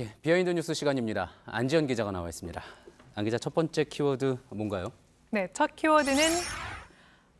예, 비하인드 뉴스 시간입니다. 안지연 기자가 나와 있습니다. 안 기자, 첫 번째 키워드 뭔가요? 네, 첫 키워드는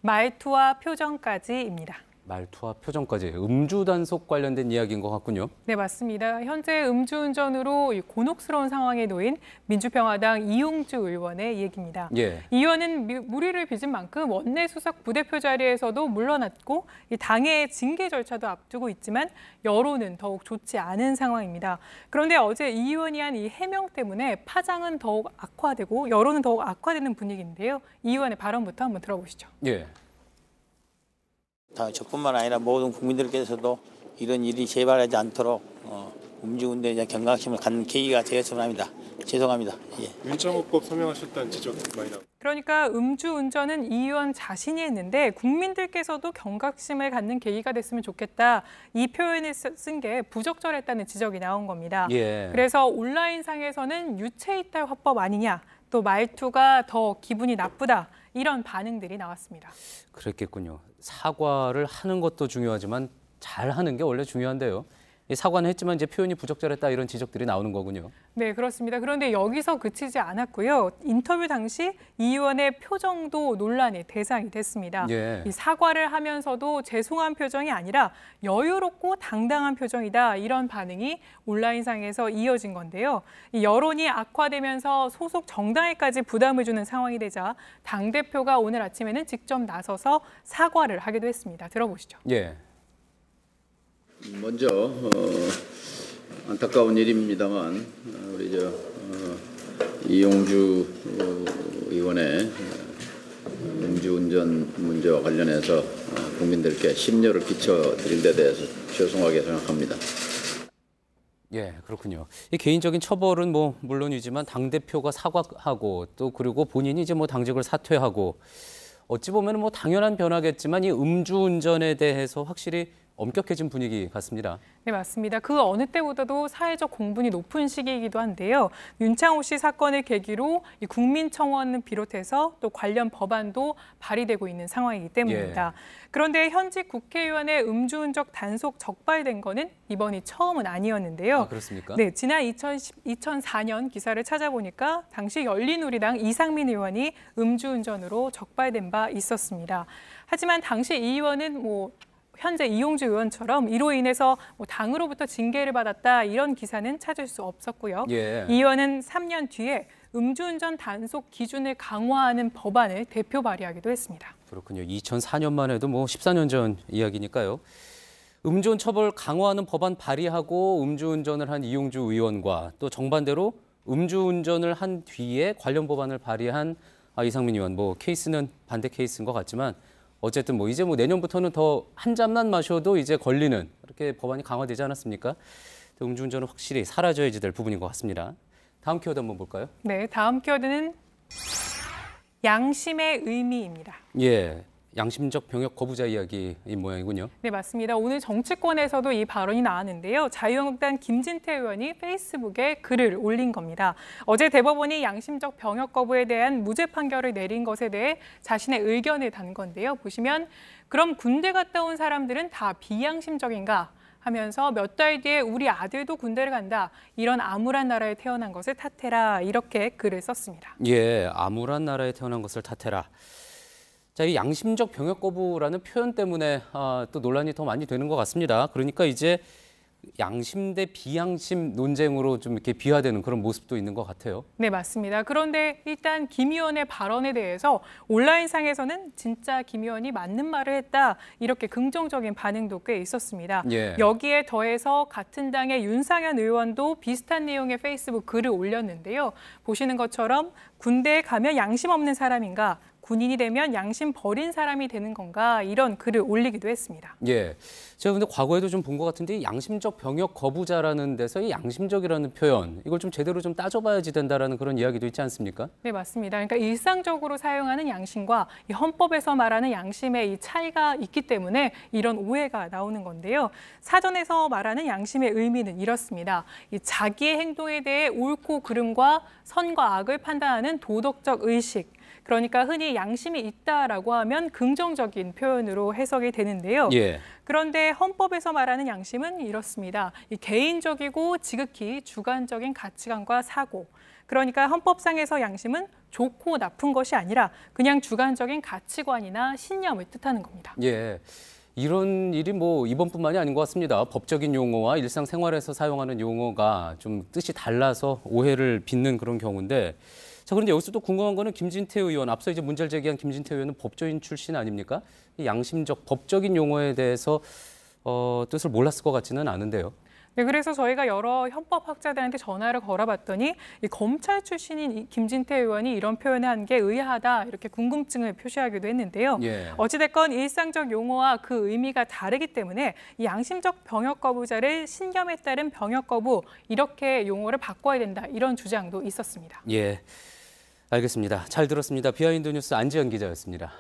말투와 표정까지입니다. 말투와 표정까지 음주 단속 관련된 이야기인 것 같군요. 네, 맞습니다. 현재 음주운전으로 곤혹스러운 상황에 놓인 민주평화당 이용주 의원의 얘기입니다. 예. 이 의원은 무리를 빚은 만큼 원내 수석 부대표 자리에서도 물러났고 당의 징계 절차도 앞두고 있지만 여론은 더욱 좋지 않은 상황입니다. 그런데 어제 이 의원이 한 이 해명 때문에 파장은 더욱 악화되고 여론은 더욱 악화되는 분위기인데요. 이 의원의 발언부터 한번 들어보시죠. 예. 저뿐만 아니라 모든 국민들께서도 이런 일이 재발하지 않도록 음주운전에 대한 경각심을 갖는 계기가 되었으면 합니다. 죄송합니다. 예. 윤창호법 서명하셨다는 지적 많이 나옵니다. 그러니까 음주운전은 이 의원 자신이 했는데 국민들께서도 경각심을 갖는 계기가 됐으면 좋겠다. 이 표현을 쓴 게 부적절했다는 지적이 나온 겁니다. 예. 그래서 온라인상에서는 유체이탈 화법 아니냐, 또 말투가 더 기분이 나쁘다. 이런 반응들이 나왔습니다. 그랬겠군요. 사과를 하는 것도 중요하지만 잘하는 게 원래 중요한데요. 이 사과는 했지만 이제 표현이 부적절했다 이런 지적들이 나오는 거군요. 네, 그렇습니다. 그런데 여기서 그치지 않았고요. 인터뷰 당시 이 의원의 표정도 논란의 대상이 됐습니다. 예. 이 사과를 하면서도 죄송한 표정이 아니라 여유롭고 당당한 표정이다. 이런 반응이 온라인상에서 이어진 건데요. 이 여론이 악화되면서 소속 정당에까지 부담을 주는 상황이 되자 당대표가 오늘 아침에는 직접 나서서 사과를 하기도 했습니다. 들어보시죠. 예. 먼저 안타까운 일입니다만 우리 이용주 의원의 음주운전 문제와 관련해서 국민들께 심려를 끼쳐드린 데 대해서 죄송하게 생각합니다. 예, 그렇군요. 이 개인적인 처벌은 뭐 물론이지만 당대표가 사과하고 또 그리고 본인이 이제 뭐 당직을 사퇴하고 어찌 보면 뭐 당연한 변화겠지만 이 음주운전에 대해서 확실히 엄격해진 분위기 같습니다. 네, 맞습니다. 그 어느 때보다도 사회적 공분이 높은 시기이기도 한데요. 윤창호 씨 사건을 계기로 이 국민청원을 비롯해서 또 관련 법안도 발의되고 있는 상황이기 때문입니다. 예. 그런데 현직 국회의원의 음주운전 단속 적발된 거는 이번이 처음은 아니었는데요. 아, 그렇습니까? 네, 지난 2004년 기사를 찾아보니까 당시 열린우리당 이상민 의원이 음주운전으로 적발된 바 있었습니다. 하지만 당시 이 의원은 현재 이용주 의원처럼 이로 인해서 당으로부터 징계를 받았다 이런 기사는 찾을 수 없었고요. 예. 이 의원은 3년 뒤에 음주운전 단속 기준을 강화하는 법안을 대표 발의하기도 했습니다. 그렇군요. 2004년만 해도 뭐 14년 전 이야기니까요. 음주운 처벌 강화하는 법안 발의하고 음주운전을 한 이용주 의원과 또 정반대로 음주운전을 한 뒤에 관련 법안을 발의한 이상민 의원, 케이스는 반대 케이스인 것 같지만 어쨌든 이제 내년부터는 더 한 잔만 마셔도 이제 걸리는 이렇게 법안이 강화되지 않았습니까? 음주운전은 확실히 사라져야지 될 부분인 것 같습니다. 다음 키워드 한번 볼까요? 네, 다음 키워드는 양심의 의미입니다. 예, 양심적 병역 거부자 이야기인 모양이군요. 네, 맞습니다. 오늘 정치권에서도 이 발언이 나왔는데요. 자유한국당 김진태 의원이 페이스북에 글을 올린 겁니다. 어제 대법원이 양심적 병역 거부에 대한 무죄 판결을 내린 것에 대해 자신의 의견을 단 건데요. 보시면 그럼 군대 갔다 온 사람들은 다 비양심적인가? 하면서 몇 달 뒤에 우리 아들도 군대를 간다. 이런 암울한 나라에 태어난 것을 탓해라. 이렇게 글을 썼습니다. 예, 암울한 나라에 태어난 것을 탓해라. 자, 이 양심적 병역 거부라는 표현 때문에 또 논란이 더 많이 되는 것 같습니다. 그러니까 이제 양심 대 비양심 논쟁으로 좀 이렇게 비화되는 그런 모습도 있는 것 같아요. 네, 맞습니다. 그런데 일단 김 의원의 발언에 대해서 온라인상에서는 진짜 김 의원이 맞는 말을 했다. 이렇게 긍정적인 반응도 꽤 있었습니다. 예. 여기에 더해서 같은 당의 윤상현 의원도 비슷한 내용의 페이스북 글을 올렸는데요. 보시는 것처럼 군대에 가면 양심 없는 사람인가? 군인이 되면 양심 버린 사람이 되는 건가 이런 글을 올리기도 했습니다. 예, 제가 근데 과거에도 좀 본 것 같은데 양심적 병역 거부자라는 데서 이 양심적이라는 표현 이걸 좀 제대로 좀 따져봐야지 된다라는 그런 이야기도 있지 않습니까? 네, 맞습니다. 그러니까 일상적으로 사용하는 양심과 이 헌법에서 말하는 양심의 이 차이가 있기 때문에 이런 오해가 나오는 건데요. 사전에서 말하는 양심의 의미는 이렇습니다. 이 자기의 행동에 대해 옳고 그름과 선과 악을 판단하는 도덕적 의식. 그러니까 흔히 양심이 있다라고 하면 긍정적인 표현으로 해석이 되는데요. 예. 그런데 헌법에서 말하는 양심은 이렇습니다. 이 개인적이고 지극히 주관적인 가치관과 사고. 그러니까 헌법상에서 양심은 좋고 나쁜 것이 아니라 그냥 주관적인 가치관이나 신념을 뜻하는 겁니다. 예. 이런 일이 뭐 이번뿐만이 아닌 것 같습니다. 법적인 용어와 일상생활에서 사용하는 용어가 좀 뜻이 달라서 오해를 빚는 그런 경우인데, 자, 그런데 여기서 또 궁금한 거는 김진태 의원, 앞서 이제 문제를 제기한 김진태 의원은 법조인 출신 아닙니까? 이 양심적 법적인 용어에 대해서 뜻을 몰랐을 것 같지는 않은데요. 네, 그래서 저희가 여러 헌법학자들한테 전화를 걸어봤더니 이 검찰 출신인 이 김진태 의원이 이런 표현을 한 게 의아하다 이렇게 궁금증을 표시하기도 했는데요. 예. 어찌됐건 일상적 용어와 그 의미가 다르기 때문에 이 양심적 병역 거부자를 신념에 따른 병역 거부 이렇게 용어를 바꿔야 된다 이런 주장도 있었습니다. 예, 알겠습니다. 잘 들었습니다. 비하인드 뉴스 안지연 기자였습니다.